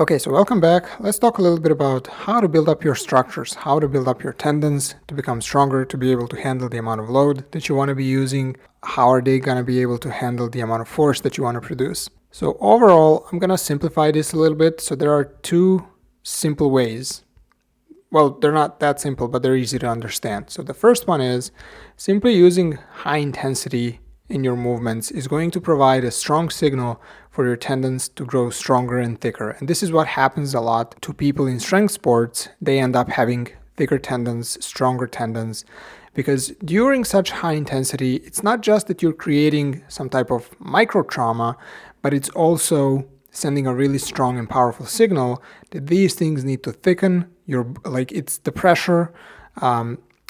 Okay, so welcome back. Let's talk a little bit about how to build up your structures, how to build up your tendons to become stronger, to be able to handle the amount of load that you want to be using. How are they going to be able to handle the amount of force that you want to produce? So overall, I'm going to simplify this a little bit. So there are two simple ways. Well, they're not that simple, but they're easy to understand. So the first one is simply using high intensity in your movements is going to provide a strong signal for your tendons to grow stronger and thicker. And this is what happens a lot to people in strength sports. They end up having thicker tendons, stronger tendons, because during such high intensity, it's not just that you're creating some type of micro trauma, but it's also sending a really strong and powerful signal that these things need to thicken. It's the pressure.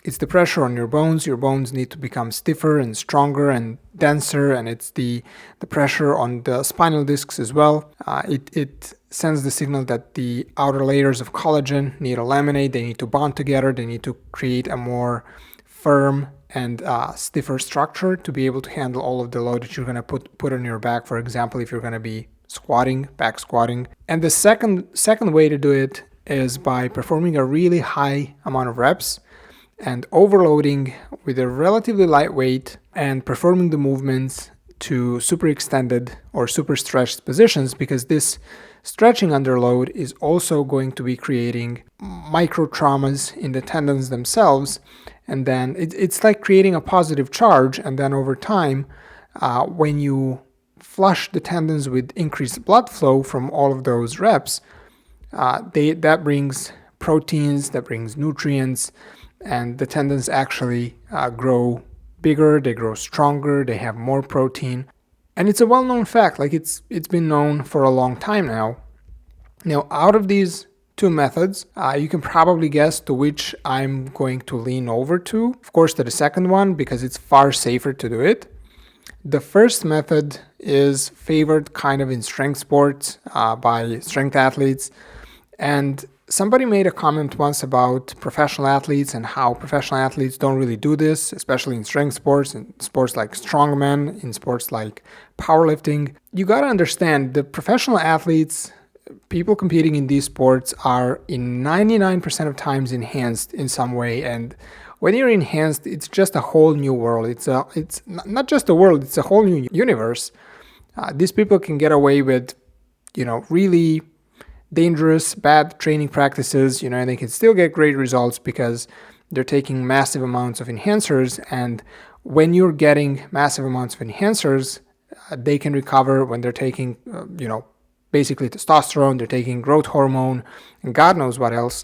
It's the pressure on your bones. Your bones need to become stiffer and stronger and denser, and it's the pressure on the spinal discs as well. It sends the signal that the outer layers of collagen need to laminate. They need to bond together. They need to create a more firm and stiffer structure to be able to handle all of the load that you're going to put on your back. For example, if you're going to be squatting, back squatting. And the second way to do it is by performing a really high amount of reps and overloading with a relatively light weight and performing the movements to super extended or super stretched positions, because this stretching under load is also going to be creating micro traumas in the tendons themselves. And then it's like creating a positive charge. And then over time, when you flush the tendons with increased blood flow from all of those reps, that brings proteins, that brings nutrients, and the tendons actually grow bigger, they grow stronger, they have more protein. And it's a well-known fact, like it's been known for a long time now. Now, out of these two methods, you can probably guess to which I'm going to lean over to. Of course, to the second one, because it's far safer to do it. The first method is favored kind of in strength sports by strength athletes. And somebody made a comment once about professional athletes and how professional athletes don't really do this, especially in strength sports, in sports like strongman, in sports like powerlifting. You got to understand, the professional athletes, people competing in these sports, are in 99% of times enhanced in some way. And when you're enhanced, it's just a whole new world. It's not just a world, it's a whole new universe. These people can get away with, really dangerous, bad training practices, and they can still get great results because they're taking massive amounts of enhancers. And when you're getting massive amounts of enhancers, they can recover when they're taking, basically testosterone, they're taking growth hormone, and God knows what else.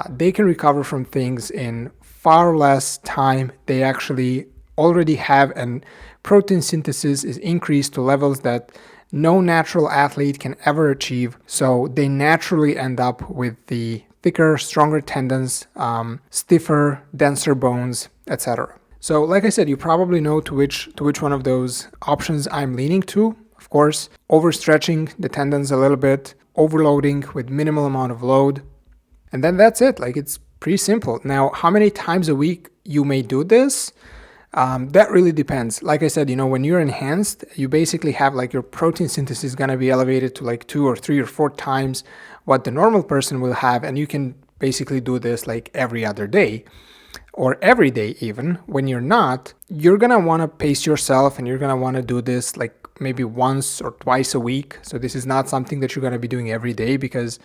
They can recover from things in far less time. They actually already have, and protein synthesis is increased to levels that no natural athlete can ever achieve. So they naturally end up with the thicker, stronger tendons, stiffer, denser bones, etc. So like I said, you probably know to which one of those options I'm leaning to. Of course, overstretching the tendons a little bit, overloading with minimal amount of load. And then that's it. Like, it's pretty simple. Now, how many times a week you may do this? That really depends. Like I said, when you're enhanced, you basically have like your protein synthesis is going to be elevated to like 2 or 3 or 4 times what the normal person will have. And you can basically do this like every other day or every day even. When you're not, you're going to want to pace yourself, and you're going to want to do this like maybe once or twice a week. So this is not something that you're going to be doing every day, because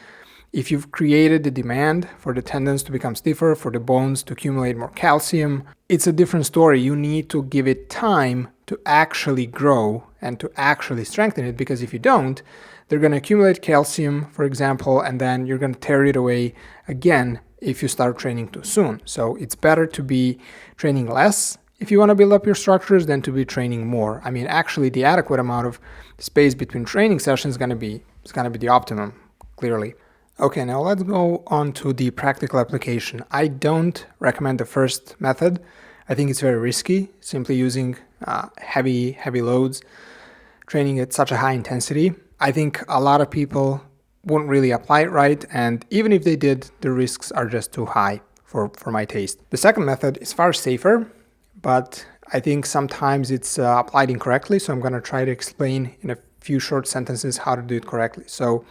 if you've created the demand for the tendons to become stiffer, for the bones to accumulate more calcium, it's a different story. You need to give it time to actually grow and to actually strengthen it, because if you don't, they're going to accumulate calcium, for example, and then you're going to tear it away again if you start training too soon. So it's better to be training less if you want to build up your structures than to be training more. I mean, actually, the adequate amount of space between training sessions is going to be the optimum, clearly. Okay, now let's go on to the practical application. I don't recommend the first method. I think it's very risky, simply using heavy loads, training at such a high intensity. I think a lot of people wouldn't really apply it right, and even if they did, the risks are just too high for my taste. The second method is far safer, but I think sometimes it's applied incorrectly, so I'm going to try to explain in a few short sentences how to do it correctly. So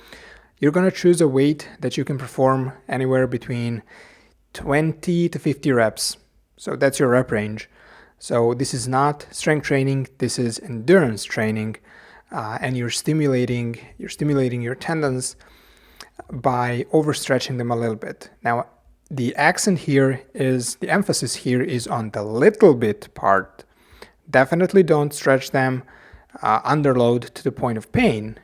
you're going to choose a weight that you can perform anywhere between 20 to 50 reps. So that's your rep range. So this is not strength training, this is endurance training, and you're stimulating your tendons by overstretching them a little bit. Now, the emphasis here is on the little bit part. Definitely don't stretch them under load to the point of pain.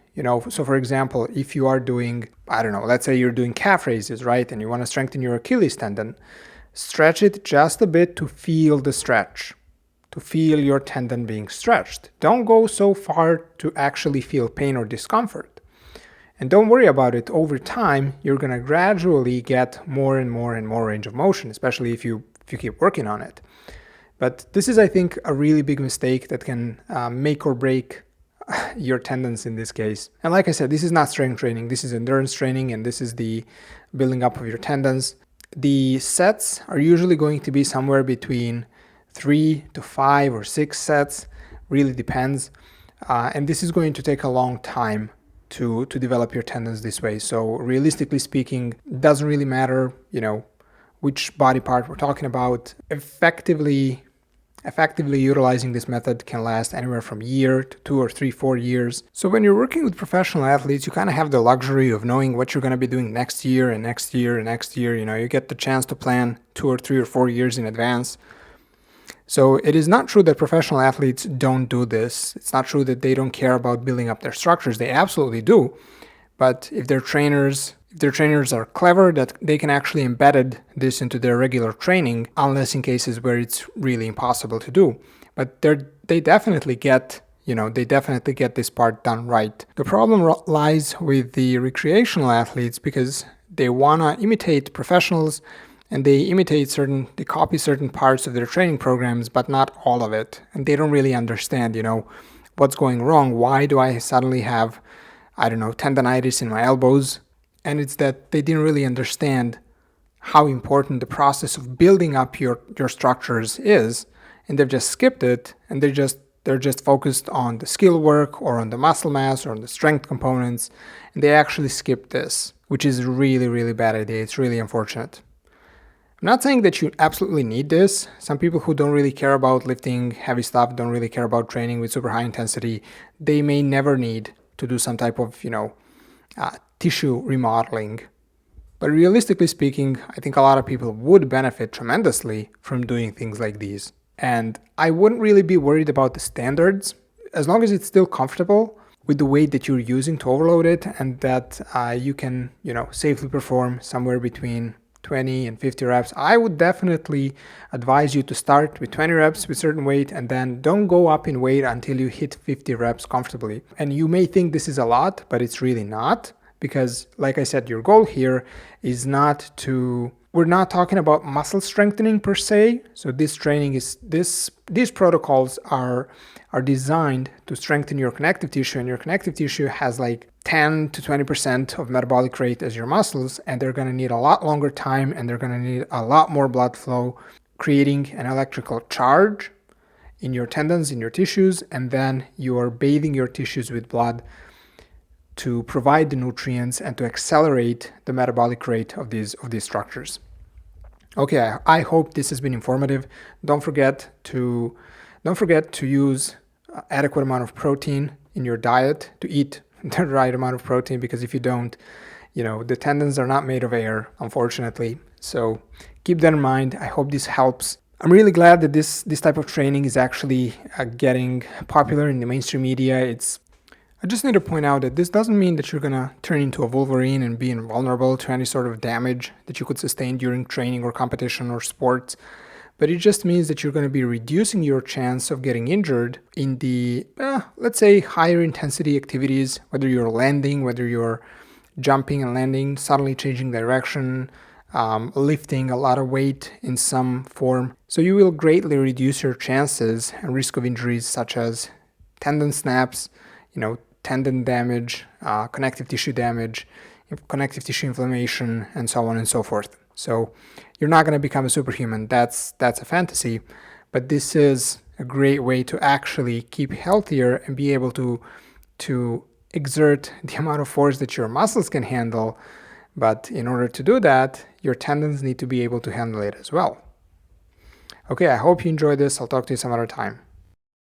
So for example, if you are doing, let's say you're doing calf raises, right? And you want to strengthen your Achilles tendon, stretch it just a bit to feel the stretch, to feel your tendon being stretched. Don't go so far to actually feel pain or discomfort. And don't worry about it. Over time, you're going to gradually get more and more and more range of motion, especially if you keep working on it. But this is, I think, a really big mistake that can make or break your tendons in this case. And like I said, this is not strength training. This is endurance training, and this is the building up of your tendons. The sets are usually going to be somewhere between 3 to 5 or 6 sets. Really depends. And this is going to take a long time to develop your tendons this way. So realistically speaking, it doesn't really matter, which body part we're talking about. Effectively utilizing this method can last anywhere from a year to 2 or 3, 4 years. So when you're working with professional athletes, you kind of have the luxury of knowing what you're going to be doing next year and next year and next year. You get the chance to plan 2 or 3 or 4 years in advance. So it is not true that professional athletes don't do this. It's not true that they don't care about building up their structures. They absolutely do. But if their trainers are clever, that they can actually embed this into their regular training, unless in cases where it's really impossible to do. But they definitely get this part done right. The problem lies with the recreational athletes, because they want to imitate professionals, and they copy certain parts of their training programs, but not all of it. And they don't really understand, what's going wrong. Why do I suddenly have, tendonitis in my elbows? And it's that they didn't really understand how important the process of building up your structures is, and they've just skipped it, and they're just focused on the skill work or on the muscle mass or on the strength components, and they actually skip this, which is a really, really bad idea. It's really unfortunate. I'm not saying that you absolutely need this. Some people who don't really care about lifting heavy stuff, don't really care about training with super high intensity, they may never need to do some type of, tissue remodeling. But realistically speaking, I think a lot of people would benefit tremendously from doing things like these. And I wouldn't really be worried about the standards, as long as it's still comfortable with the weight that you're using to overload it, and that you can, safely perform somewhere between 20 and 50 reps. I would definitely advise you to start with 20 reps with certain weight, and then don't go up in weight until you hit 50 reps comfortably. And you may think this is a lot, but it's really not, because like I said, your goal here is we're not talking about muscle strengthening per se. So this training these protocols are designed to strengthen your connective tissue, and your connective tissue has like 10 to 20% of metabolic rate as your muscles, and they're going to need a lot longer time, and they're going to need a lot more blood flow, creating an electrical charge in your tendons, in your tissues, and then you're bathing your tissues with blood to provide the nutrients and to accelerate the metabolic rate of these structures. Okay, I hope this has been informative. Don't forget to use adequate amount of protein in your diet, to eat the right amount of protein, because if you don't, the tendons are not made of air, unfortunately. So keep that in mind. I hope this helps. I'm really glad that this type of training is actually getting popular in the mainstream media. I just need to point out that this doesn't mean that you're going to turn into a Wolverine and be invulnerable to any sort of damage that you could sustain during training or competition or sports. But it just means that you're going to be reducing your chance of getting injured in the, let's say, higher intensity activities, whether you're landing, whether you're jumping and landing, suddenly changing direction, lifting a lot of weight in some form. So you will greatly reduce your chances and risk of injuries such as tendon snaps, tendon damage, connective tissue damage, connective tissue inflammation, and so on and so forth. So you're not going to become a superhuman. That's a fantasy, but this is a great way to actually keep healthier and be able to exert the amount of force that your muscles can handle, but in order to do that, your tendons need to be able to handle it as well. Okay, I hope you enjoyed this. I'll talk to you some other time.